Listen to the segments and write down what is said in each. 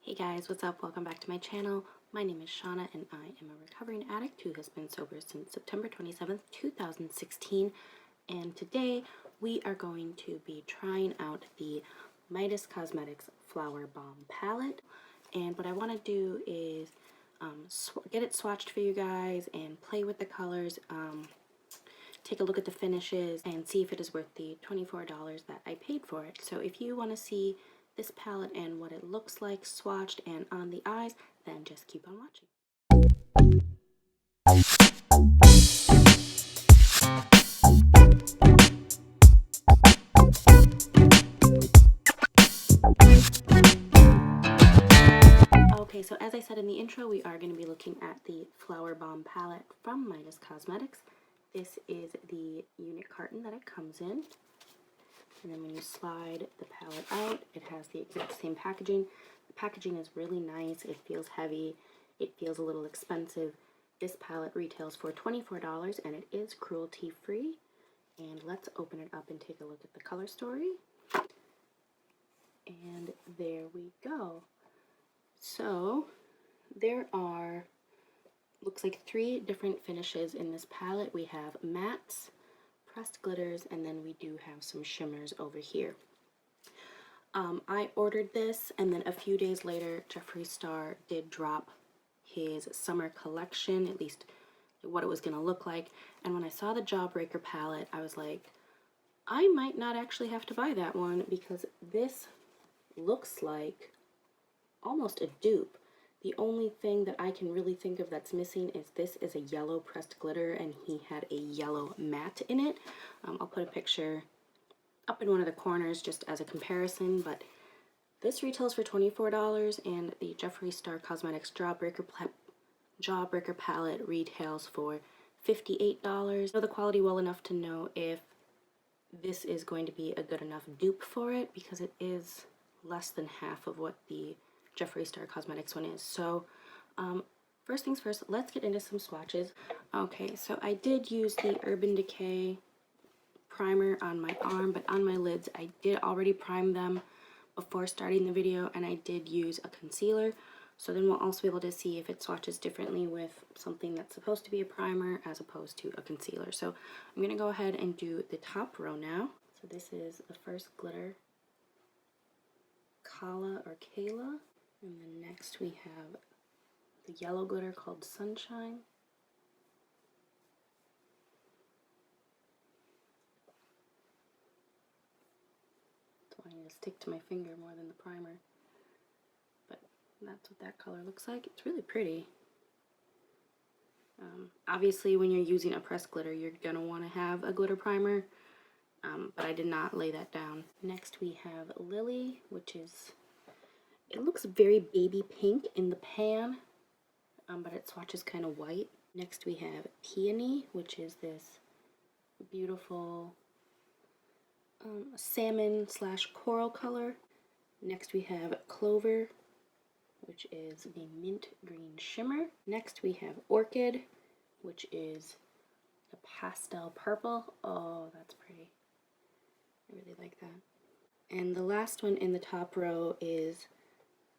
Hey guys, what's up? Welcome back to my channel. My name is Shauna and I am a recovering addict who has been sober since September 27th, 2016. And today we are going to be trying out the Midas Cosmetics Flower Bomb palette. And what I want to do is get it swatched for you guys and play with the colors, take a look at the finishes, and see if it is worth the $24 that I paid for it. So if you want to see this palette and what it looks like swatched and on the eyes, then just keep on watching. Okay, so as I said in the intro, we are going to be looking at the Flower Bomb palette from Midas Cosmetics. This is the unit carton that it comes in. And then when you slide the palette out, it has the exact same packaging. The packaging is really nice. It feels heavy. It feels a little expensive. This palette retails for $24 and it is cruelty free. And let's open it up and take a look at the color story. And there we go. So there are, looks like 3 different finishes in this palette. We have mattes, pressed glitters, and then we do have some shimmers over here. I ordered this, and then a few days later, Jeffree Star did drop his summer collection, at least what it was going to look like. And when I saw the Jawbreaker palette, I was like, I might not actually have to buy that one because this looks like almost a dupe. The only thing that I can really think of that's missing is this is a yellow pressed glitter and he had a yellow matte in it. I'll put a picture up in one of the corners just as a comparison, but this retails for $24 and the Jeffree Star Cosmetics Jawbreaker palette retails for $58. I know the quality well enough to know if this is going to be a good enough dupe for it because it is less than half of what the Jeffree Star Cosmetics one is. So first things first, let's get into some swatches. Okay, so I did use the Urban Decay primer on my arm, but on my lids I did already prime them before starting the video, and I did use a concealer. So then we'll also be able to see if it swatches differently with something that's supposed to be a primer as opposed to a concealer. So I'm going to go ahead and do the top row now. So this is the first glitter, Kala or Kayla. And then next we have the yellow glitter called Sunshine. So I need to stick to my finger more than the primer. But that's what that color looks like. It's really pretty. Obviously when you're using a pressed glitter, you're going to want to have a glitter primer. But I did not lay that down. Next we have Lily, which is, it looks very baby pink in the pan, but it swatches kind of white. Next we have Peony, which is this beautiful salmon / coral color. Next we have Clover, which is a mint green shimmer. Next we have Orchid, which is a pastel purple. Oh, that's pretty. I really like that. And the last one in the top row is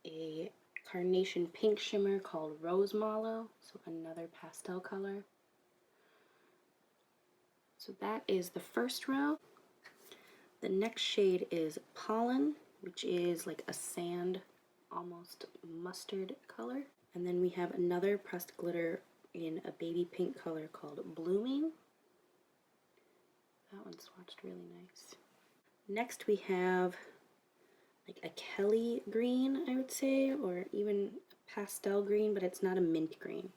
a carnation pink shimmer called Rose Mallow, so another pastel color. So that is the first row. The next shade is Pollen, which is like a sand, almost mustard color. And then we have another pressed glitter in a baby pink color called Blooming. That one swatched really nice. Next we have like a Kelly green, I would say, or even a pastel green, but it's not a mint green,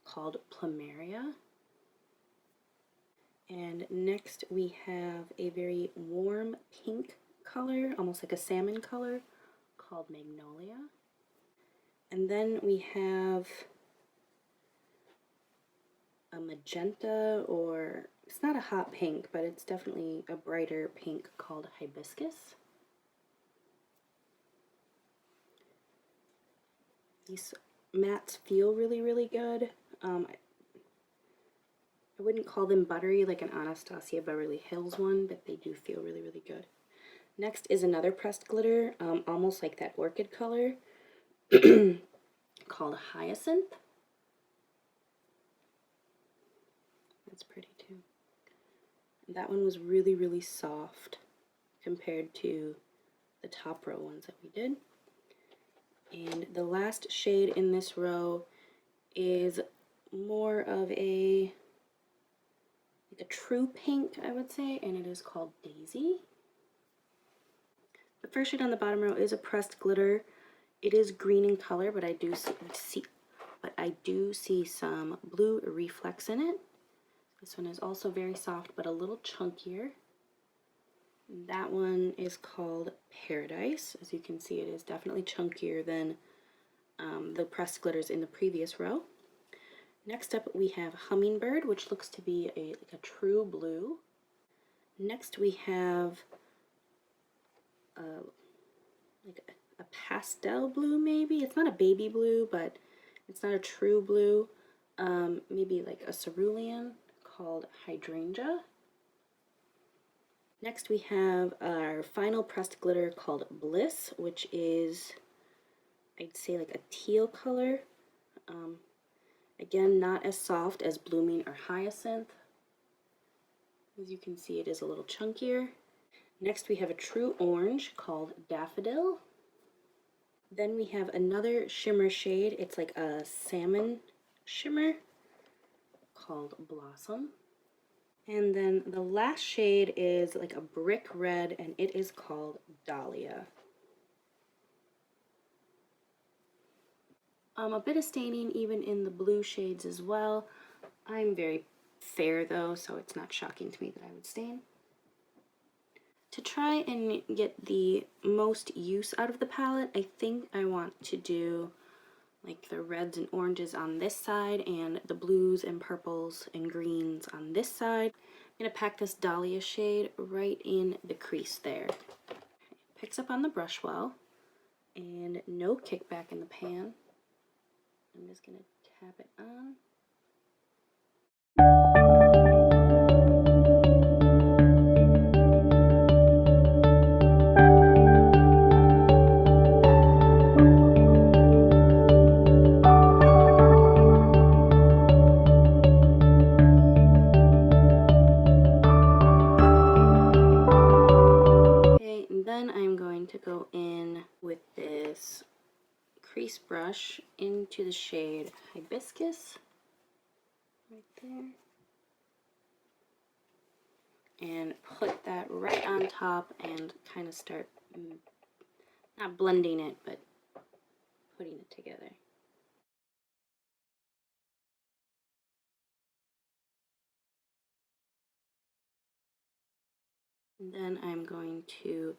called Plumeria. And next we have a very warm pink color, almost like a salmon color, called Magnolia. And then we have a magenta, or it's not a hot pink, but it's definitely a brighter pink, called Hibiscus. These mattes feel really, really good. I wouldn't call them buttery like an Anastasia Beverly Hills one, but they do feel really, really good. Next is another pressed glitter, almost like that orchid color, called Hyacinth. That's pretty too. That one was really, really soft compared to the top row ones that we did. And the last shade in this row is more of a true pink, I would say, and it is called Daisy. The first shade on the bottom row is a pressed glitter. It is green in color, but I do see some blue reflex in it. This one is also very soft, but a little chunkier. That one is called Paradise. As you can see, it is definitely chunkier than the pressed glitters in the previous row. Next up, we have Hummingbird, which looks to be like a true blue. Next, we have like a pastel blue, maybe. It's not a baby blue, but it's not a true blue. Maybe like a cerulean called Hydrangea. Next, we have our final pressed glitter called Bliss, which is, I'd say, like a teal color. Again, not as soft as Blooming or Hyacinth. As you can see, it is a little chunkier. Next, we have a true orange called Daffodil. Then we have another shimmer shade. It's like a salmon shimmer called Blossom. And then the last shade is like a brick red, and it is called Dahlia. A bit of staining even in the blue shades as well. I'm very fair though, so it's not shocking to me that I would stain. To try and get the most use out of the palette, I think I want to do like the reds and oranges on this side and the blues and purples and greens on this side. I'm going to pack this Dahlia shade right in the crease there. Picks up on the brush well, and no kickback in the pan. I'm just going to tap it on. Okay, and then I'm going to go in with this crease brush into the shade Hibiscus right there, and put that right on top and kind of start not blending it, but putting it together. And then I'm going to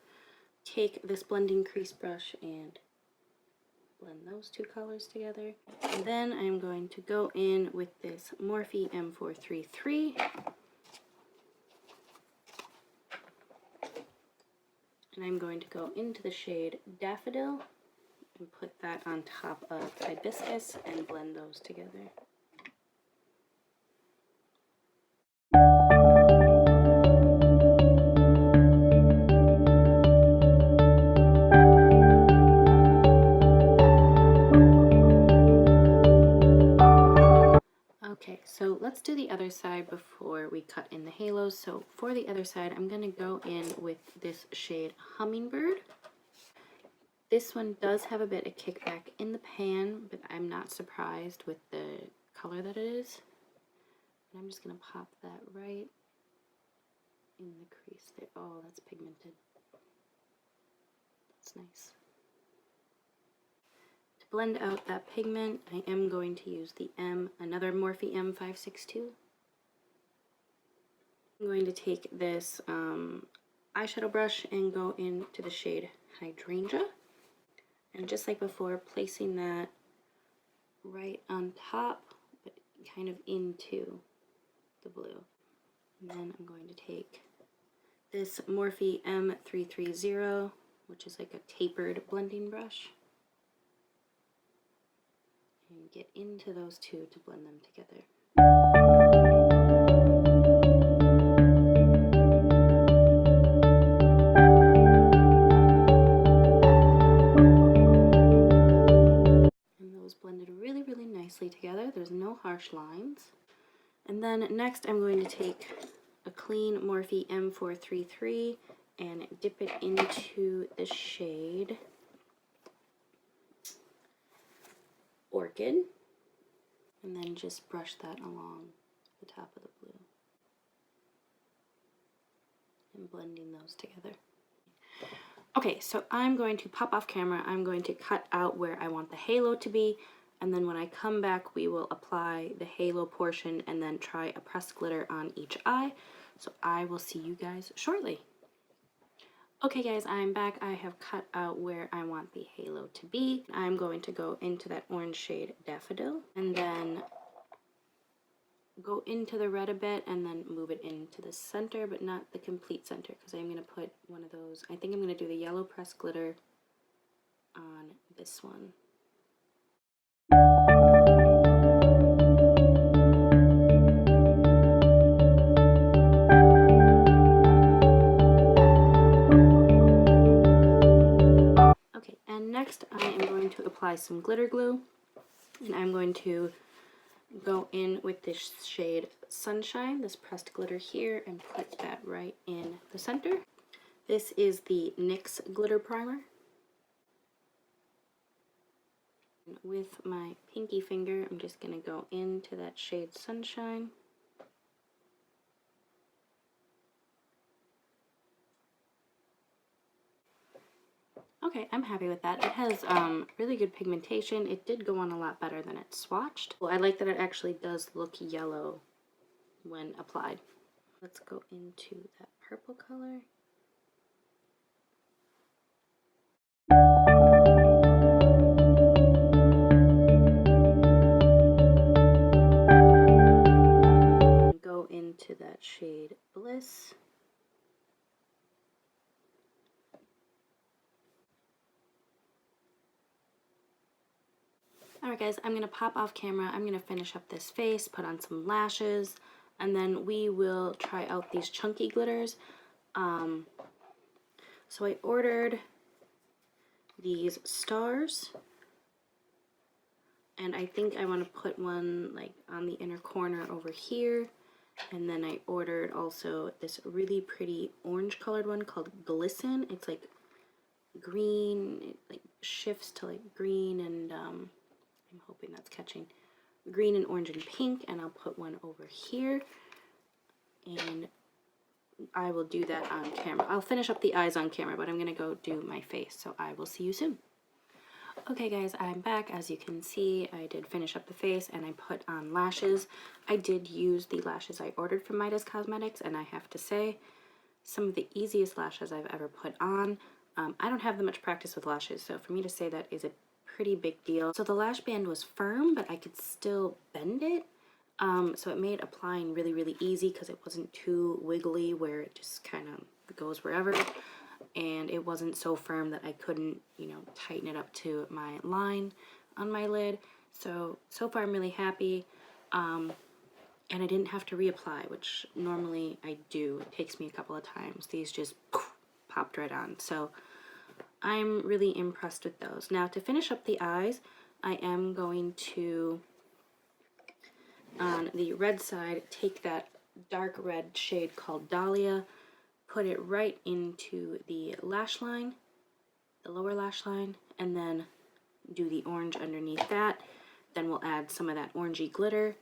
take this blending crease brush and blend those two colors together. And then I'm going to go in with this Morphe M433. And I'm going to go into the shade Daffodil and put that on top of Hibiscus and blend those together. Okay, so let's do the other side before we cut in the halos. So for the other side, I'm going to go in with this shade Hummingbird. This one does have a bit of kickback in the pan, but I'm not surprised with the color that it is. And I'm just going to pop that right in the crease there. Oh, that's pigmented. That's nice. To blend out that pigment, I am going to use the another Morphe M562. I'm going to take this eyeshadow brush and go into the shade Hydrangea. And just like before, placing that right on top, but kind of into the blue. And then I'm going to take this Morphe M330, which is like a tapered blending brush, and get into those two to blend them together. nicely together. There's no harsh lines. And then next I'm going to take a clean Morphe M433 and dip it into the shade Orchid, and then just brush that along the top of the blue and blending those together. Okay, so I'm going to pop off camera. I'm going to cut out where I want the halo to be, and then when I come back we will apply the halo portion and then try a pressed glitter on each eye. So I will see you guys shortly. Okay guys, I'm back. I have cut out where I want the halo to be. I'm going to go into that orange shade Daffodil and then go into the red a bit and then move it into the center, but not the complete center, because I'm going to put one of those, I think I'm going to do the yellow pressed glitter on this one. Okay, and next I am going to apply some glitter glue, and I'm going to go in with this shade Sunshine, this pressed glitter here, and put that right in the center. This is the NYX Glitter Primer. With my pinky finger, I'm just going to go into that shade Sunshine. Okay, I'm happy with that. It has really good pigmentation. It did go on a lot better than it swatched. Well, I like that it actually does look yellow when applied. Let's go into that purple color. Go into that shade Bliss. Alright guys, I'm going to pop off camera. I'm going to finish up this face, put on some lashes, and then we will try out these chunky glitters. So I ordered these stars, and I think I want to put one like on the inner corner over here. And then I ordered also this really pretty orange colored one called Glisten. It's like green, it like shifts to like green and I'm hoping that's catching. Green and orange and pink, and I'll put one over here. And I will do that on camera. I'll finish up the eyes on camera, but I'm going to go do my face, so I will see you soon. Okay guys, I'm back. As you can see, I did finish up the face and I put on lashes. I did use the lashes I ordered from Midas Cosmetics, and I have to say, some of the easiest lashes I've ever put on. I don't have that much practice with lashes, so for me to say that is a pretty big deal. So the lash band was firm, but I could still bend it. So it made applying really, really easy because it wasn't too wiggly where it just kind of goes wherever. And it wasn't so firm that I couldn't, you know, tighten it up to my line on my lid. So far I'm really happy. And I didn't have to reapply, which normally I do. It takes me a couple of times. These just popped right on. So I'm really impressed with those. Now to finish up the eyes, I am going to, on the red side, take that dark red shade called Dahlia, put it right into the lash line, the lower lash line, and then do the orange underneath that. Then we'll add some of that orangey glitter.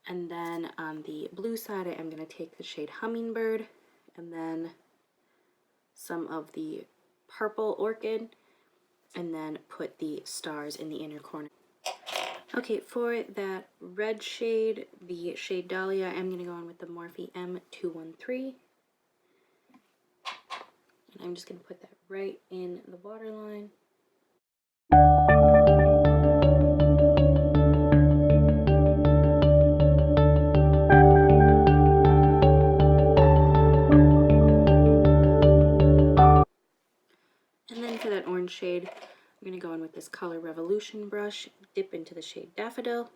And then on the blue side, I am going to take the shade Hummingbird and then some of the purple Orchid, and then put the stars in the inner corner. Okay, for that red shade, the shade Dahlia, I'm going to go on with the Morphe M213. And I'm just going to put that right in the waterline. And then for that orange shade, I'm going to go in with this Color Revolution brush, dip into the shade Daffodil.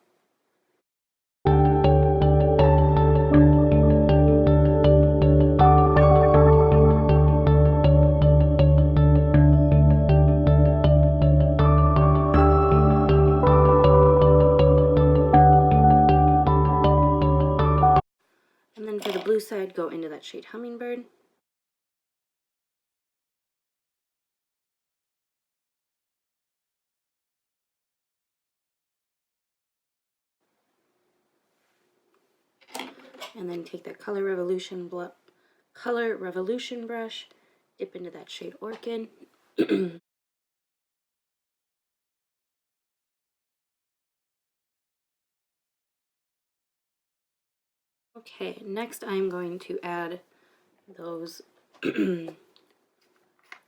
inside go into that shade Hummingbird. And then take that Color Revolution brush, dip into that shade Orchid. Okay, next I'm going to add those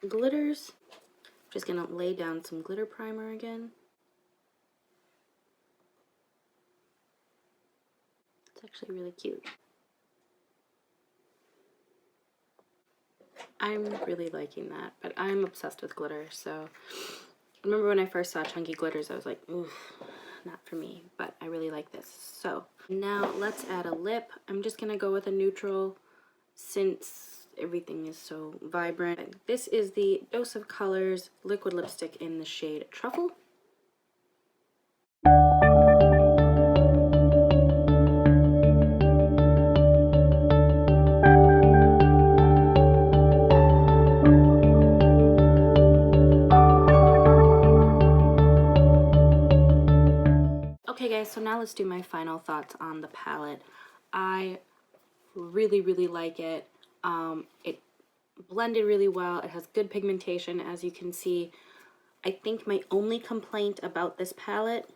glitters. I'm just gonna lay down some glitter primer again. It's actually really cute. I'm really liking that, but I'm obsessed with glitter, so I remember when I first saw chunky glitters, I was like, oof, not for me, but I really like this. So now let's add a lip. I'm just gonna go with a neutral since everything is so vibrant. This is the Dose of Colors liquid lipstick in the shade Truffle. Okay guys, so now let's do my final thoughts on the palette. I really, really like it. It blended really well. It has good pigmentation, as you can see. I think my only complaint about this palette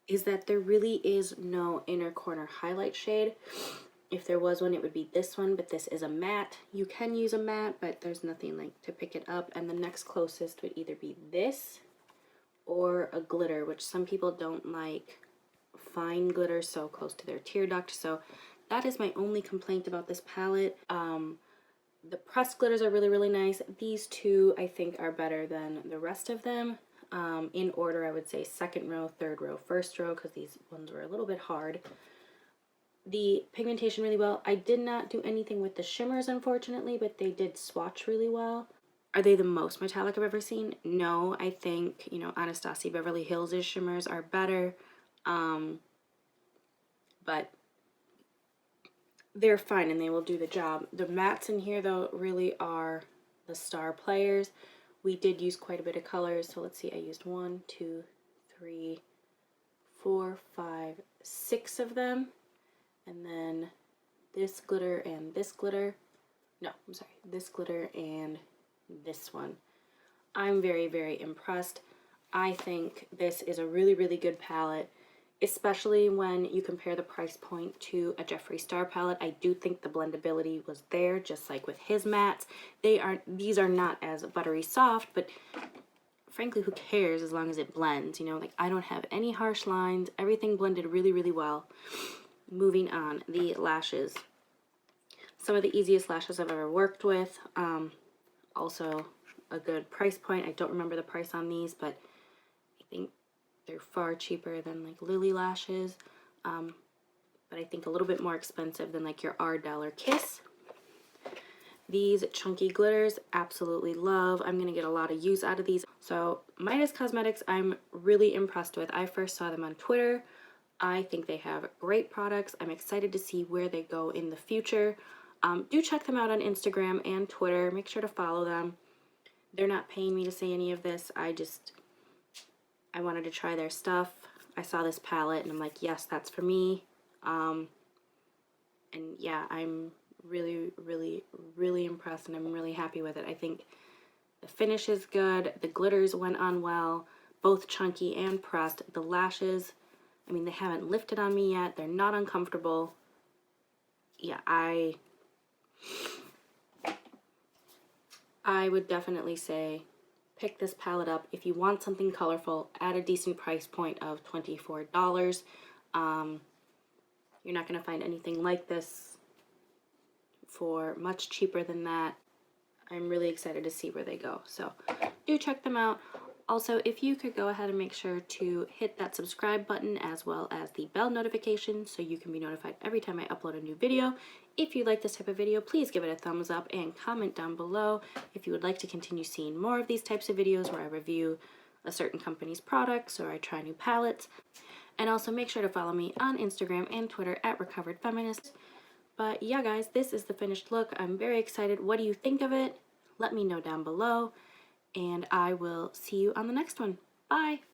is that there really is no inner corner highlight shade. If there was one, it would be this one, but this is a matte. You can use a matte, but there's nothing like to pick it up. And the next closest would either be this or a glitter, which some people don't like fine glitter so close to their tear duct. So that is my only complaint about this palette. The pressed glitters are really, really nice. These two I think are better than the rest of them. In order, I would say second row, third row, first row, because these ones were a little bit hard. The pigmentation really well. I did not do anything with the shimmers, unfortunately, but they did swatch really well. Are they the most metallic I've ever seen? No, I think, you know, Anastasia Beverly Hills' shimmers are better. But they're fine and they will do the job. The mattes in here, though, really are the star players. We did use quite a bit of colors. So let's see, I used 1, 2, 3, 4, 5, 6 of them. And then this glitter and this glitter. No, I'm sorry, this glitter and this one. I'm very, very impressed. I think this is a really, really good palette, especially when you compare the price point to a Jeffree Star palette. I do think the blendability was there, just like with his mattes. These are not as buttery soft, but frankly, who cares as long as it blends, you know? Like, I don't have any harsh lines. Everything blended really, really well. Moving on, the lashes. Some of the easiest lashes I've ever worked with. Also a good price point. I don't remember the price on these, but I think they're far cheaper than like Lily lashes. But I think a little bit more expensive than like your Ardell or Kiss. These chunky glitters, absolutely love. I'm gonna get a lot of use out of these. So Midas Cosmetics, I'm really impressed with. I first saw them on Twitter. I think they have great products. I'm excited to see where they go in the future. Do check them out on Instagram and Twitter. Make sure to follow them. They're not paying me to say any of this. I wanted to try their stuff. I saw this palette and I'm like, yes, that's for me. And yeah, I'm really, really, really impressed and I'm really happy with it. I think the finish is good. The glitters went on well, both chunky and pressed. The lashes, I mean, they haven't lifted on me yet. They're not uncomfortable. Yeah, I would definitely say pick this palette up if you want something colorful at a decent price point of $24. You're not going to find anything like this for much cheaper than that. I'm really excited to see where they go. So do check them out. Also, if you could go ahead and make sure to hit that subscribe button as well as the bell notification so you can be notified every time I upload a new video. If you like this type of video, please give it a thumbs up and comment down below if you would like to continue seeing more of these types of videos where I review a certain company's products or I try new palettes. And also make sure to follow me on Instagram and Twitter at RecoveredFeminist. But yeah, guys, this is the finished look. I'm very excited. What do you think of it? Let me know down below. And I will see you on the next one. Bye!